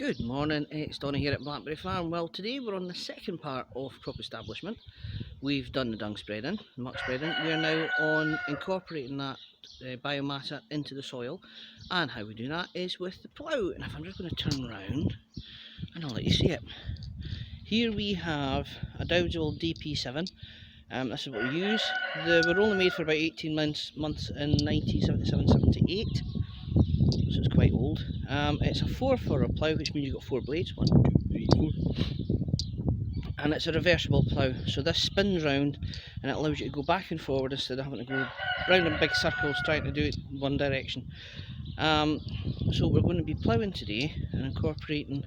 Good morning, it's Donny here at Blackberry Farm. Well, today we're on the second part of crop establishment. We've done the dung spreading, muck spreading. We're now on incorporating that biomass into the soil, and how we do that is with the plough. And if I'm just going to turn around and I'll let you see it. Here we have a Dowdeswell DP7. This is what we use. They were only made for about 18 months in 1977-78. So it's quite old. It's a 4 for a plough, which means you've got 4 blades. 1, 2, 3, 4. And it's a reversible plough, so this spins round and it allows you to go back and forward instead of having to go round in big circles trying to do it one direction. So we're going to be ploughing today and incorporating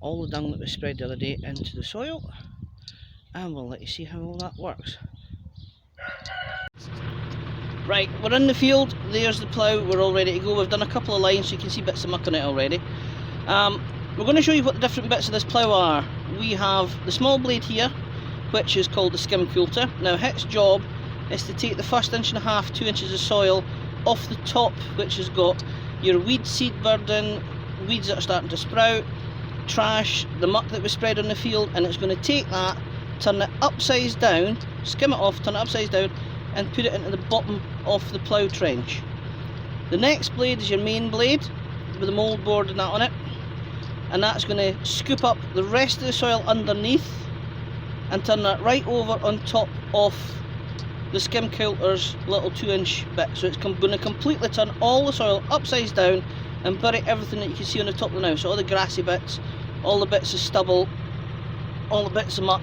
all the dung that was spread the other day into the soil, and we'll let you see how all that works. Right, we're in the field, there's the plough, we're all ready to go. We've done a couple of lines so you can see bits of muck on it already. We're going to show you what the different bits of this plough are. We have the small blade here, which is called the skim coulter. Now its job is to take the first 1.5 to 2 inches of soil off the top, which has got your weed seed burden, weeds that are starting to sprout, trash, the muck that was spread on the field, and it's going to take that, turn it upside down, skim it off, turn it upside down, and put it into the bottom of the plough trench. The next blade is your main blade with the mould board and that on it, and that's going to scoop up the rest of the soil underneath and turn that right over on top of the skim coulter's little 2-inch bit. So it's going to completely turn all the soil upside down and bury everything that you can see on the top of the now. So all the grassy bits, all the bits of stubble, all the bits of muck,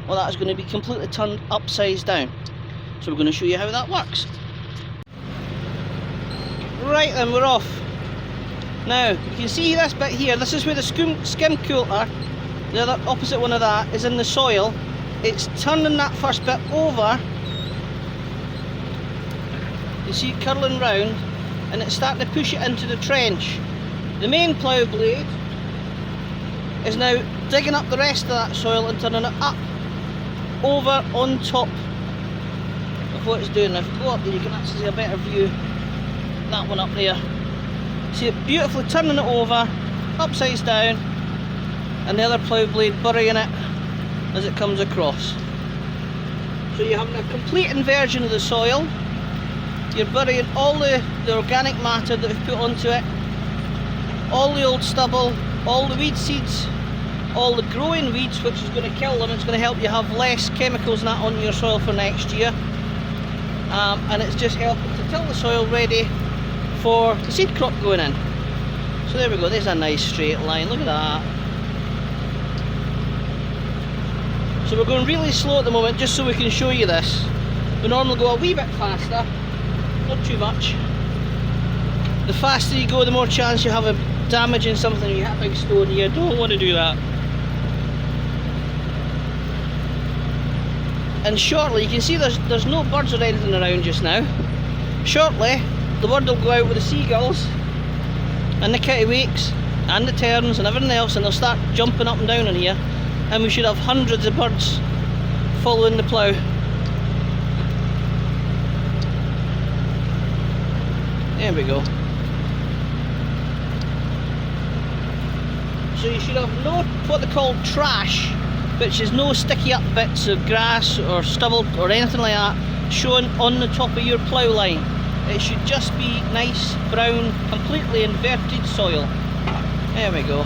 all that is going to be completely turned upside down. So we're going to show you how that works. Right then, we're off. Now, you can see this bit here, this is where the skim coulter, the other opposite one of that, is in the soil. It's turning that first bit over. You see it curling round, and it's starting to push it into the trench. The main plough blade is now digging up the rest of that soil and turning it up, over on top of what it's doing. Now if you go up there you can actually see a better view. That one up there. See it beautifully turning it over, upside down, and the other plough blade burying it as it comes across. So you're having a complete inversion of the soil. You're burying all the organic matter that we've put onto it, all the old stubble, all the weed seeds, all the growing weeds, which is going to kill them. It's going to help you have less chemicals and that on your soil for next year. And it's just helping to till the soil ready for the seed crop going in. So there we go, there's a nice straight line, look at that. So we're going really slow at the moment just so we can show you this. We normally go a wee bit faster, not too much. The faster you go, the more chance you have of damaging something. You hit a big stone here, don't want to do that. And shortly, you can see there's no birds or anything around just now. Shortly, the word will go out with the seagulls and the kittiwakes and the terns and everything else, and they'll start jumping up and down in here, and we should have hundreds of birds following the plough. There we go. So you should have no, what they call trash, which is no sticky up bits of grass or stubble or anything like that shown on the top of your plough line. It should just be nice, brown, completely inverted soil. There we go.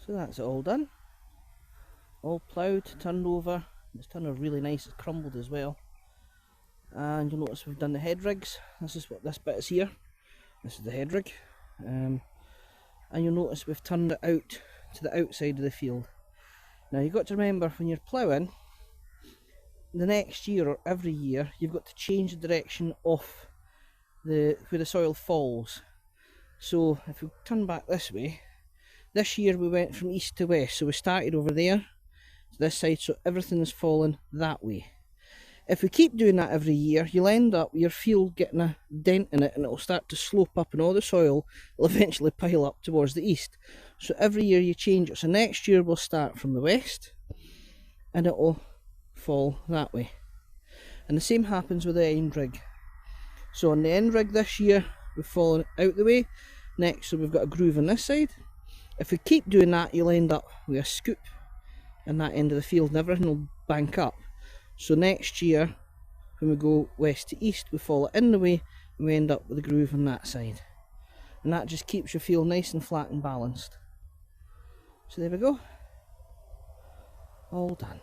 So that's it all done. All ploughed, turned over. It's turned out really nice, it's crumbled as well. And you'll notice we've done the head rigs. This is what this bit is here. This is the head rig. And you'll notice we've turned it out to the outside of the field. Now you've got to remember, when you're ploughing, the next year or every year, you've got to change the direction of where the soil falls. So if we turn back this way, this year we went from east to west, so we started over there to this side, so everything is falling that way. If we keep doing that every year, you'll end up with your field getting a dent in it, and it'll start to slope up, and all the soil will eventually pile up towards the east. So every year you change it. So next year we'll start from the west and it'll fall that way. And the same happens with the end rig. So on the end rig this year we've fallen out the way. Next, so we've got a groove on this side. If we keep doing that, you'll end up with a scoop in that end of the field and everything will bank up. So next year, when we go west to east, we fall it in the way and we end up with a groove on that side. And that just keeps your field nice and flat and balanced. So there we go. All done.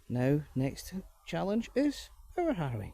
Now, next challenge is power harrowing.